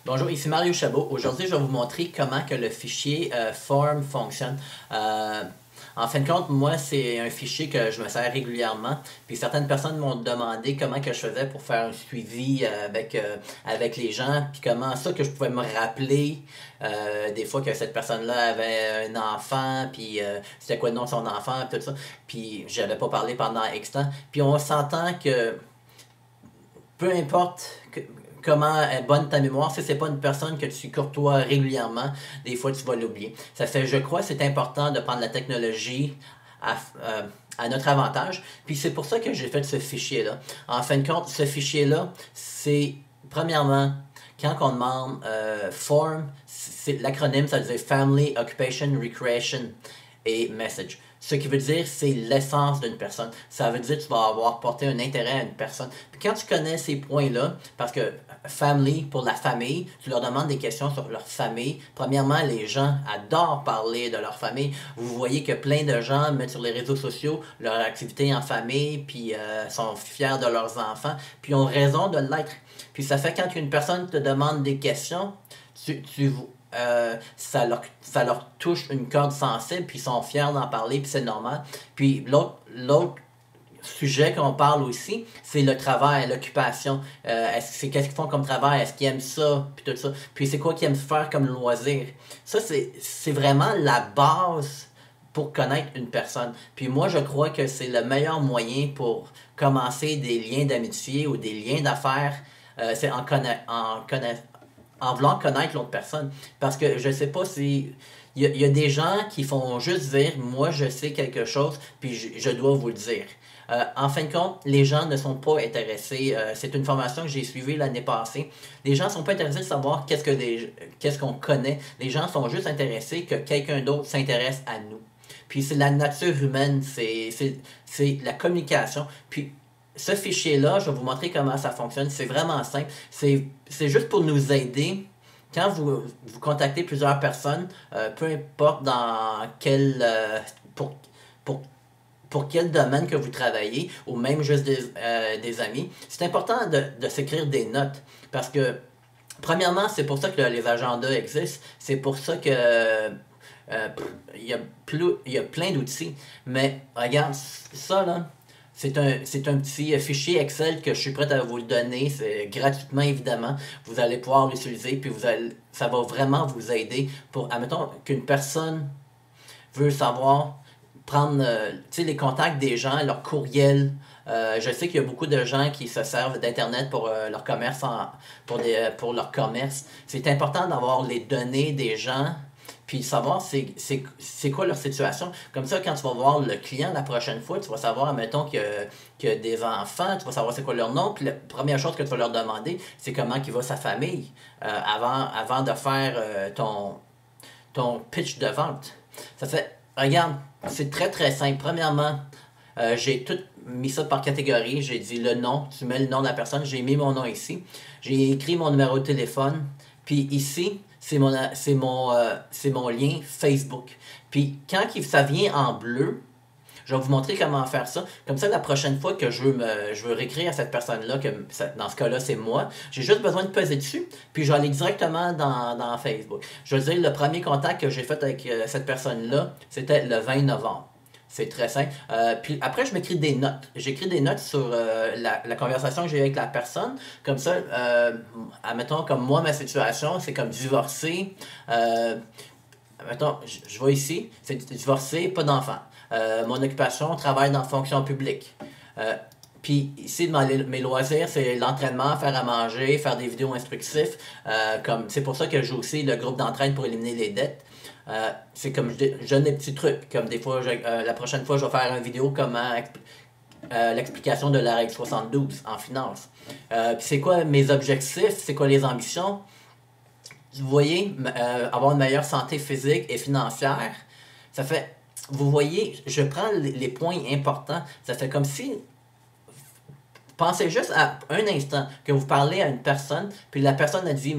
Bonjour, ici Mario Chabot. Aujourd'hui, je vais vous montrer comment que le fichier Form fonctionne. En fin de compte, moi, c'est un fichier que je me sers régulièrement. Puis certaines personnes m'ont demandé comment que je faisais pour faire un suivi avec les gens, puis comment ça que je pouvais me rappeler des fois que cette personne-là avait un enfant, puis c'était quoi le nom de son enfant, puis tout ça. Puis j'avais pas parlé pendant X temps. Puis on s'entend que peu importe comment est bonne ta mémoire, si c'est pas une personne que tu courtoies régulièrement, des fois tu vas l'oublier. Ça fait, je crois, c'est important de prendre la technologie à notre avantage. Puis c'est pour ça que j'ai fait ce fichier-là. En fin de compte, ce fichier-là, c'est premièrement quand on demande form, l'acronyme, ça veut dire Family, Occupation, Recreation et Message. Ce qui veut dire, c'est l'essence d'une personne. Ça veut dire que tu vas avoir porté un intérêt à une personne. Puis quand tu connais ces points-là, parce que family, pour la famille, tu leur demandes des questions sur leur famille. Premièrement, les gens adorent parler de leur famille. Vous voyez que plein de gens mettent sur les réseaux sociaux leur activité en famille, puis sont fiers de leurs enfants, puis ont raison de l'être. Puis ça fait quand une personne te demande des questions, ça leur touche une corde sensible, puis ils sont fiers d'en parler, puis c'est normal. Puis l'autre sujet qu'on parle aussi, c'est le travail, l'occupation. Qu'est-ce qu'ils font comme travail? Est-ce qu'ils aiment ça? Puis tout ça. Puis c'est quoi qu'ils aiment faire comme loisir? Ça, c'est vraiment la base pour connaître une personne. Puis moi, je crois que c'est le meilleur moyen pour commencer des liens d'amitié ou des liens d'affaires. C'est en voulant connaître l'autre personne. Parce que je sais pas si... Il y a des gens qui font juste dire, moi je sais quelque chose, puis je dois vous le dire. En fin de compte, les gens ne sont pas intéressés. C'est une formation que j'ai suivie l'année passée. Les gens ne sont pas intéressés de savoir qu'est-ce qu'on connaît. Les gens sont juste intéressés que quelqu'un d'autre s'intéresse à nous. Puis c'est la nature humaine, c'est la communication. Puis ce fichier-là, je vais vous montrer comment ça fonctionne. C'est vraiment simple. C'est juste pour nous aider. Quand vous contactez plusieurs personnes, peu importe dans pour quel domaine que vous travaillez, ou même juste des amis, c'est important de s'écrire des notes. Parce que, premièrement, c'est pour ça que les agendas existent. C'est pour ça que il y a plein d'outils. Mais regarde, ça là, c'est un petit fichier Excel que je suis prêt à vous le donner. C'est gratuitement, évidemment. Vous allez pouvoir l'utiliser, puis ça va vraiment vous aider pour, admettons, qu'une personne veut savoir prendre les contacts des gens, leur courriel. Je sais qu'il y a beaucoup de gens qui se servent d'Internet pour leur commerce, pour leur commerce. C'est important d'avoir les données des gens, puis savoir c'est quoi leur situation. Comme ça, quand tu vas voir le client la prochaine fois, tu vas savoir, admettons, qu'il y a des enfants, tu vas savoir c'est quoi leur nom, puis la première chose que tu vas leur demander, c'est comment il va sa famille, avant de faire ton pitch de vente. Ça fait, regarde, c'est très très simple. Premièrement, j'ai tout mis ça par catégorie. J'ai dit le nom, tu mets le nom de la personne. J'ai mis mon nom ici. J'ai écrit mon numéro de téléphone. Puis ici, c'est mon lien Facebook. Puis quand ça vient en bleu, je vais vous montrer comment faire ça. Comme ça, la prochaine fois que je veux réécrire à cette personne-là, que dans ce cas-là, c'est moi, j'ai juste besoin de peser dessus, puis je vais aller directement dans Facebook. Je veux dire, le premier contact que j'ai fait avec cette personne-là, c'était le 20 novembre. C'est très simple. Puis après, je m'écris des notes. J'écris des notes sur la conversation que j'ai eu avec la personne. Comme ça, admettons, comme moi, ma situation, c'est comme divorcé. Mettons, je vois ici, c'est divorcé, pas d'enfant. Mon occupation, travail dans la fonction publique. Puis ici, dans mes loisirs, c'est l'entraînement, faire à manger, faire des vidéos instructives. C'est pour ça que je joue aussi le groupe d'entraide pour éliminer les dettes. C'est comme je donne des petits trucs. Comme des fois, la prochaine fois, je vais faire une vidéo comment l'explication de la règle 72 en finance. Puis c'est quoi mes objectifs, c'est quoi les ambitions. Vous voyez, avoir une meilleure santé physique et financière, ça fait, vous voyez, je prends les points importants, ça fait comme si, Pensez juste à un instant que vous parlez à une personne, puis la personne a dit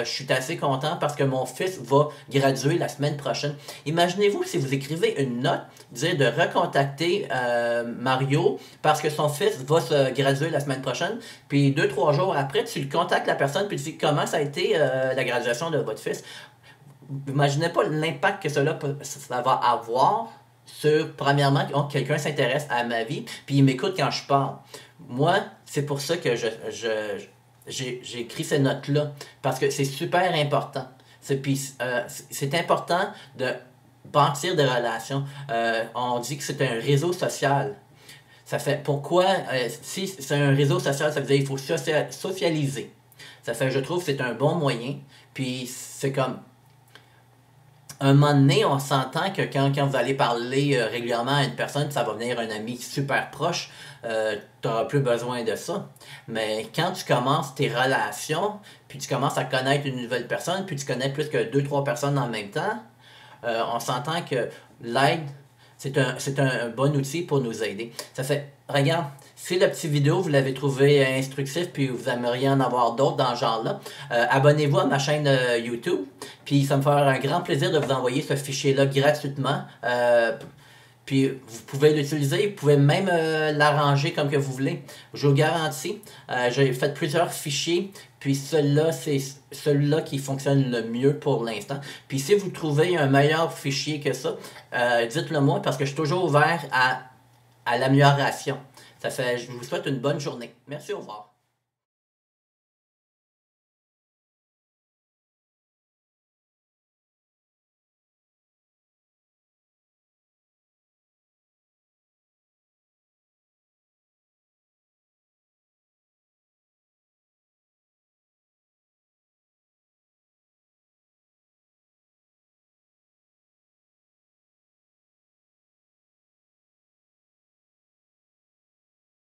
je suis assez content parce que mon fils va graduer la semaine prochaine. Imaginez-vous si vous écrivez une note, dire de recontacter Mario parce que son fils va se graduer la semaine prochaine, puis 2-3 jours après, tu le contactes la personne, puis tu dis comment ça a été la graduation de votre fils. Imaginez pas l'impact que ça va avoir sur, premièrement, quelqu'un s'intéresse à ma vie, puis il m'écoute quand je parle. Moi, c'est pour ça que j'ai écrit ces notes-là, parce que c'est super important. C'est important de bâtir des relations. On dit que c'est un réseau social. Ça fait pourquoi, si c'est un réseau social, ça veut dire qu'il faut socialiser. Ça fait, je trouve que c'est un bon moyen. Puis c'est comme un moment donné, on s'entend que quand vous allez parler régulièrement à une personne, ça va venir un ami super proche, tu n'auras plus besoin de ça. Mais quand tu commences tes relations, puis tu commences à connaître une nouvelle personne, puis tu connais plus que 2-3 personnes en même temps, on s'entend que l'aide, c'est un bon outil pour nous aider. Ça fait, regarde, si la petite vidéo, vous l'avez trouvé instructif, puis vous aimeriez en avoir d'autres dans ce genre-là, abonnez-vous à ma chaîne YouTube, puis ça me fera un grand plaisir de vous envoyer ce fichier-là gratuitement. Puis vous pouvez l'utiliser, vous pouvez même l'arranger comme que vous voulez. Je vous garantis, j'ai fait plusieurs fichiers, puis celui-là, c'est celui-là qui fonctionne le mieux pour l'instant. Puis si vous trouvez un meilleur fichier que ça, dites-le moi parce que je suis toujours ouvert à l'amélioration. Ça fait, je vous souhaite une bonne journée. Merci, au revoir.